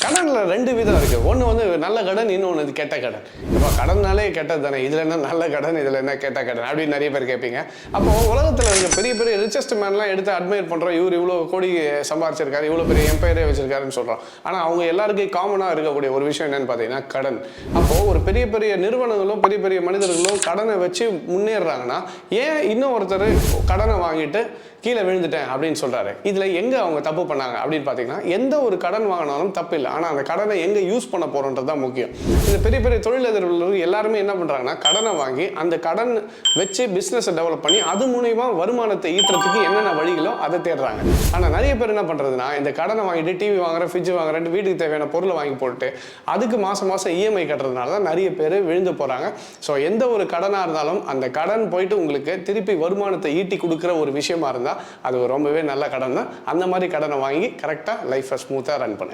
கடன்ல 2 விதம் இருக்கு. ஒண்ணு வந்து நல்ல கடன், இன்னொன்னு கெட்ட கடன். இப்போ கடன்னாலே கெட்டது தானே. இதுல என்ன நல்ல கடன், இதுல என்ன கெட்ட கடன் அப்படின்னு நிறைய பேர் கேட்பீங்க. அப்போ உலகத்துல இருக்க பெரிய பெரிய ரிச்சஸ்ட் மேன்லாம் எடுத்து அட்மையர் பண்றோம். இவர் இவ்வளவு கோடி சம்பாதிச்சிருக்காரு, இவ்வளவு பெரிய எம்பையரே வச்சிருக்காருன்னு சொல்றோம். ஆனா அவங்க எல்லாருக்கும் காமனா இருக்கக்கூடிய ஒரு விஷயம் என்னன்னு பாத்தீங்கன்னா கடன். அப்போ ஒரு பெரிய பெரிய நிறுவனங்களும் பெரிய பெரிய மனிதர்களும் கடனை வச்சு முன்னேறாங்கன்னா ஏன் இன்னும் ஒருத்தர் கடனை வாங்கிட்டு கீழே விழுந்துட்டேன் அப்படின்னு சொல்றாரு. இதுல எங்க அவங்க தப்பு பண்ணாங்க அப்படின்னு பாத்தீங்கன்னா, எந்த ஒரு கடன் வாங்கினாலும் தப்பு இல்லை. ஆனா அந்த கடனை எங்க யூஸ் பண்ண போறோன்றது தான் முக்கியம். இந்த பெரிய பெரிய தொழிலதிபர்கள் எல்லாருமே என்ன பண்றாங்கன்னா, கடனை வாங்கி அந்த கடன் வச்சு பிசினஸ் டெவலப் பண்ணி அது மூலியமா வருமானத்தை ஈட்டுறதுக்கு என்னென்ன வழிகளோ அதை தேடுறாங்க. ஆனா நிறைய பேர் என்ன பண்றதுன்னா, இந்த கடனை வாங்கிட்டு டிவி வாங்குறேன், ஃப்ரிட்ஜ் வாங்குறேன், வீட்டுக்கு தேவையான பொருளை வாங்கி போட்டு அதுக்கு மாசம் மாசம் இஎம்ஐ கட்டுறதுனால தான் நிறைய பேர் விழுந்து போறாங்க. ஸோ எந்த ஒரு கடனா இருந்தாலும் அந்த கடன் போயிட்டு உங்களுக்கு திருப்பி வருமானத்தை ஈட்டி கொடுக்குற ஒரு விஷயமா இருந்தா அது ரொம்பவே நல்ல கடன் தான். அந்த மாதிரி கடனை வாங்கி கரெக்டாக லைஃப்பை ஸ்மூத்தாக ரன் பண்ணுங்க.